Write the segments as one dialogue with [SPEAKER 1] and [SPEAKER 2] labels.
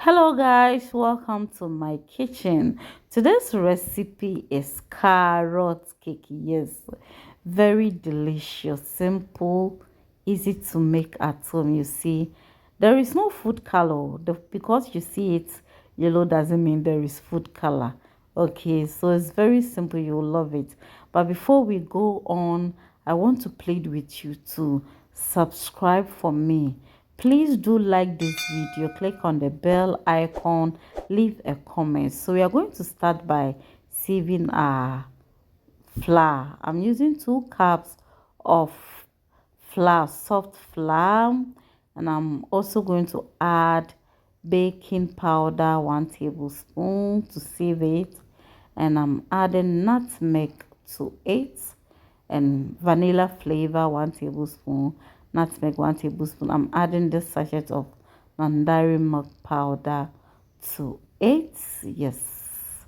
[SPEAKER 1] Hello guys, welcome to my kitchen. Today's recipe is carrot cake. Yes, very delicious, simple, easy to make at home. You see, there is no food color. Because you see it yellow doesn't mean there is food color. Okay, so it's very simple. You'll love it. But before we go on, I want to plead with you to subscribe for me. Please do like this video, click on the bell icon, leave a comment. So we are going to start by sieving our flour. I'm using 2 cups of flour, soft flour, and I'm also going to add baking powder, 1 tablespoon to sieve it, and I'm adding nutmeg to it and vanilla flavor, 1 tablespoon, nutmeg, 1 tablespoon. I'm adding this sachet of Nandari milk powder to it. Yes.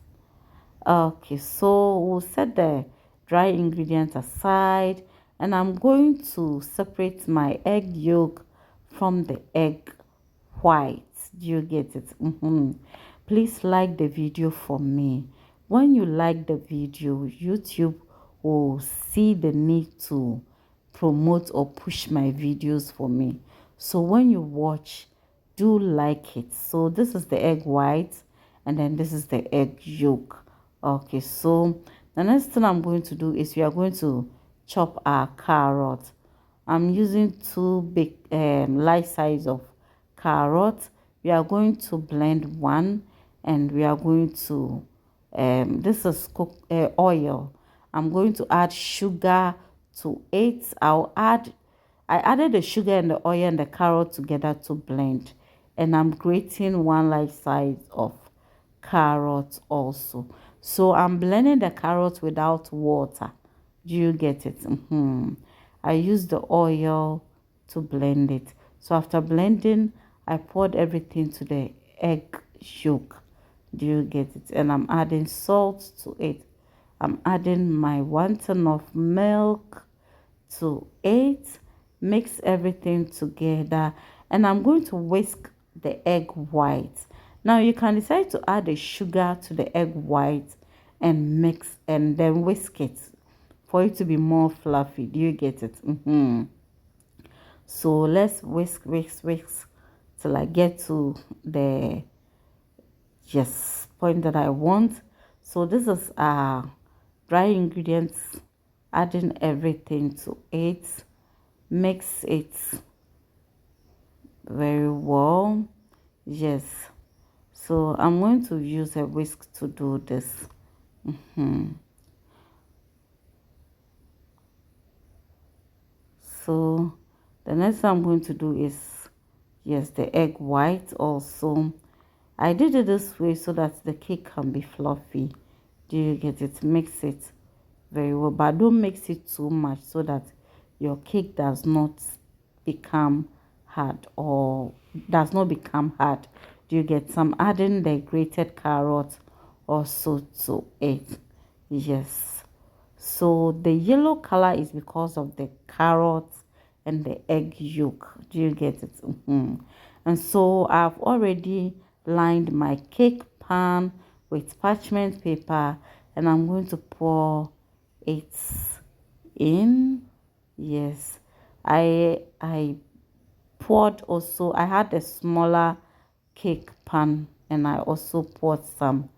[SPEAKER 1] Okay, so we'll set the dry ingredients aside, and I'm going to separate my egg yolk from the egg white. Do you get it? Please like the video for me. When you like the video, YouTube will see the need to promote or push my videos for me. So when you watch, do like it. So this is the egg white, and then this is the egg yolk. Okay, so the next thing I'm going to do is we are going to chop our carrot. I'm using two big light size of carrot. We are going to blend one, and we are going to this is oil. I'm going to add sugar to it. I added the sugar and the oil and the carrot together to blend, and I'm grating one life size of carrot also. So I'm blending the carrot without water. Do you get it? I use the oil to blend it. So after blending, I poured everything to the egg yolk. Do you get it? And I'm adding salt to it. I'm adding my 1 tin of milk to it. Mix everything together, and I'm going to whisk the egg white. Now you can decide to add the sugar to the egg white and mix and then whisk it for it to be more fluffy. Do you get it? So let's whisk till I get to the yes point that I want. So this is dry ingredients, adding everything to it. Mix it very well. Yes, so I'm going to use a whisk to do this. So the next thing I'm going to do is yes, the egg white also. I did it this way so that the cake can be fluffy. Do you get it? Mix it very well, but don't mix it too much so that your cake does not become hard or does not become hard. Do you get some? Adding the grated carrot also to it. Yes, so the yellow color is because of the carrots and the egg yolk. Do you get it? And so I've already lined my cake pan with parchment paper, and I'm going to pour it in. Yes, I poured also. I had a smaller cake pan, and I also poured some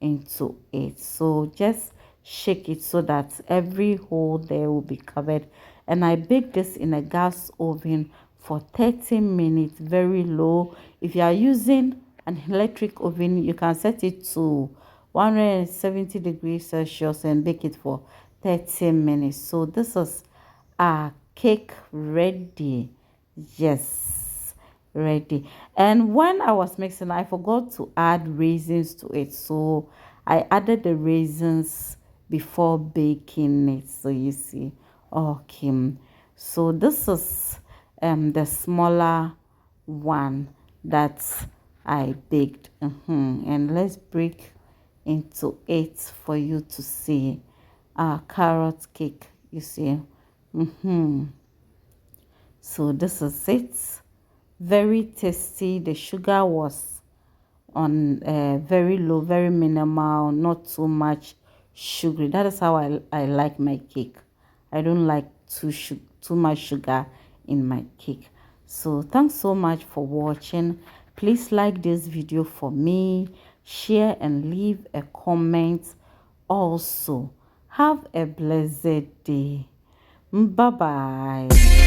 [SPEAKER 1] into it. So just shake it so that every hole there will be covered. And I baked this in a gas oven for 30 minutes, very low. If you are using an electric oven, you can set it to 170 degrees Celsius and bake it for 30 minutes. So this is our cake ready. Yes, ready. And when I was mixing, I forgot to add raisins to it, so I added the raisins before baking it. So you see, okay, so this is the smaller one that I baked. And let's break into it for you to see our carrot cake. You see, so this is it. Very tasty. The sugar was on very low, very minimal, not too much sugary. That is how I like my cake. I don't like too much sugar in my cake. So thanks so much for watching. Please like this video for me, share and leave a comment. Also, have a blessed day. Bye bye.